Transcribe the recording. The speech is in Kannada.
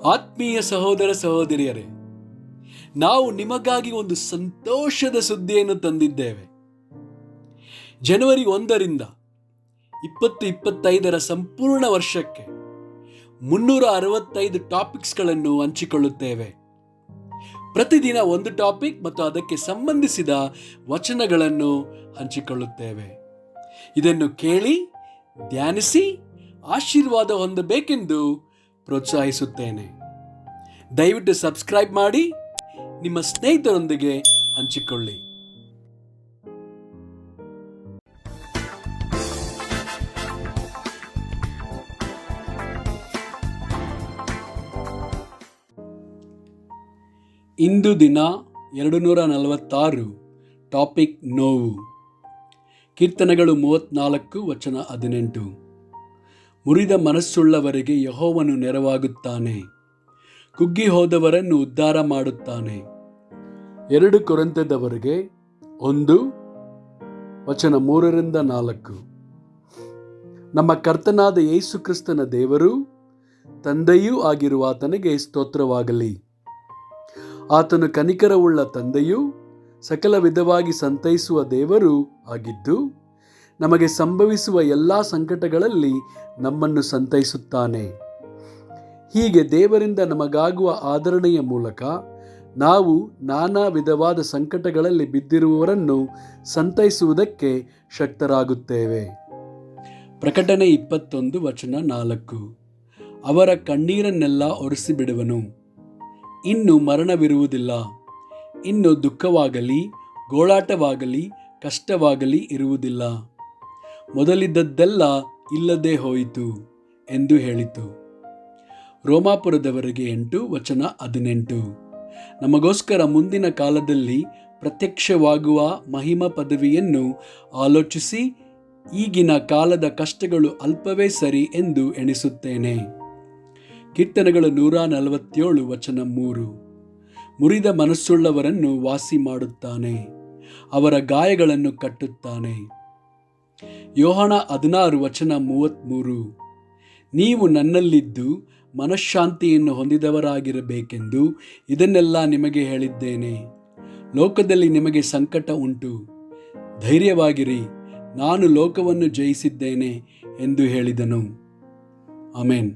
ಆತ್ಮೀಯ ಸಹೋದರ ಸಹೋದರಿಯರೇ, ನಾವು ನಿಮಗಾಗಿ ಒಂದು ಸಂತೋಷದ ಸುದ್ದಿಯನ್ನು ತಂದಿದ್ದೇವೆ. ಜನವರಿ 1ರಿಂದ 2025 ಸಂಪೂರ್ಣ ವರ್ಷಕ್ಕೆ 365 ಟಾಪಿಕ್ಸ್ಗಳನ್ನು ಹಂಚಿಕೊಳ್ಳುತ್ತೇವೆ. ಪ್ರತಿದಿನ ಒಂದು ಟಾಪಿಕ್ ಮತ್ತು ಅದಕ್ಕೆ ಸಂಬಂಧಿಸಿದ ವಚನಗಳನ್ನು ಹಂಚಿಕೊಳ್ಳುತ್ತೇವೆ. ಇದನ್ನು ಕೇಳಿ ಧ್ಯಾನಿಸಿ ಆಶೀರ್ವಾದ ಹೊಂದಬೇಕೆಂದು ಪ್ರೋತ್ಸಾಹಿಸುತ್ತೇನೆ. ದಯವಿಟ್ಟು ಸಬ್ಸ್ಕ್ರೈಬ್ ಮಾಡಿ ನಿಮ್ಮ ಸ್ನೇಹಿತರೊಂದಿಗೆ ಹಂಚಿಕೊಳ್ಳಿ. ಇಂದು ದಿನ 246 ಟಾಪಿಕ್ ನೋವು. ಕೀರ್ತನೆಗಳು 34 ವಚನ 18. ಮುರಿದ ಮನಸ್ಸುಳ್ಳವರಿಗೆ ಯೆಹೋವನು ನೆರವಾಗುತ್ತಾನೆ, ಕುಗ್ಗಿ ಹೋದವರನ್ನು ಉದ್ಧಾರ ಮಾಡುತ್ತಾನೆ. 2 ಕೊರಿಂಥದವರಿಗೆ 1 ವಚನ 3-4. ನಮ್ಮ ಕರ್ತನಾದ ಯೇಸು ಕ್ರಿಸ್ತನ ದೇವರು ತಂದೆಯೂ ಆಗಿರುವ ಆತನಿಗೆ ಸ್ತೋತ್ರವಾಗಲಿ. ಆತನು ಕನಿಕರವುಳ್ಳ ತಂದೆಯೂ ಸಕಲ ವಿಧವಾಗಿ ಸಂತೈಸುವ ದೇವರೂ ಆಗಿದ್ದು, ನಮಗೆ ಸಂಭವಿಸುವ ಎಲ್ಲ ಸಂಕಟಗಳಲ್ಲಿ ನಮ್ಮನ್ನು ಸಂತೈಸುತ್ತಾನೆ. ಹೀಗೆ ದೇವರಿಂದ ನಮಗಾಗುವ ಆದರಣೆಯ ಮೂಲಕ ನಾವು ನಾನಾ ವಿಧವಾದ ಸಂಕಟಗಳಲ್ಲಿ ಬಿದ್ದಿರುವವರನ್ನು ಸಂತೈಸುವುದಕ್ಕೆ ಶಕ್ತರಾಗುತ್ತೇವೆ. ಪ್ರಕಟಣೆ 21 ವಚನ 4. ಅವರ ಕಣ್ಣೀರನ್ನೆಲ್ಲ ಒರೆಸಿಬಿಡುವನು. ಇನ್ನು ಮರಣವಿರುವುದಿಲ್ಲ, ಇನ್ನು ದುಃಖವಾಗಲಿ ಗೋಳಾಟವಾಗಲಿ ಕಷ್ಟವಾಗಲಿ ಇರುವುದಿಲ್ಲ, ಮೊದಲಿದ್ದದ್ದೆಲ್ಲ ಇಲ್ಲದೆ ಹೋಯಿತು ಎಂದು ಹೇಳಿತು. ರೋಮಾಪುರದವರಿಗೆ 8 ವಚನ 18. ನಮಗೋಸ್ಕರ ಮುಂದಿನ ಕಾಲದಲ್ಲಿ ಪ್ರತ್ಯಕ್ಷವಾಗುವ ಮಹಿಮಾ ಪದವಿಯನ್ನು ಆಲೋಚಿಸಿ ಈಗಿನ ಕಾಲದ ಕಷ್ಟಗಳು ಅಲ್ಪವೇ ಸರಿ ಎಂದು ಎಣಿಸುತ್ತೇನೆ. ಕೀರ್ತನೆಗಳು 147 ವಚನ 3. ಮುರಿದ ಮನಸ್ಸುಳ್ಳವರನ್ನು ವಾಸಿ ಮಾಡುತ್ತಾನೆ, ಅವರ ಗಾಯಗಳನ್ನು ಕಟ್ಟುತ್ತಾನೆ. ಯೋಹಾನ 16 ವಚನ 33. ನೀವು ನನ್ನಲ್ಲಿದ್ದು ಮನಃಶಾಂತಿಯನ್ನು ಹೊಂದಿದವರಾಗಿರಬೇಕೆಂದು ಇದನ್ನೆಲ್ಲ ನಿಮಗೆ ಹೇಳಿದ್ದೇನೆ. ಲೋಕದಲ್ಲಿ ನಿಮಗೆ ಸಂಕಟ ಉಂಟು, ಧೈರ್ಯವಾಗಿರಿ, ನಾನು ಲೋಕವನ್ನು ಜಯಿಸಿದ್ದೇನೆ ಎಂದು ಹೇಳಿದನು. ಆಮೆನ್.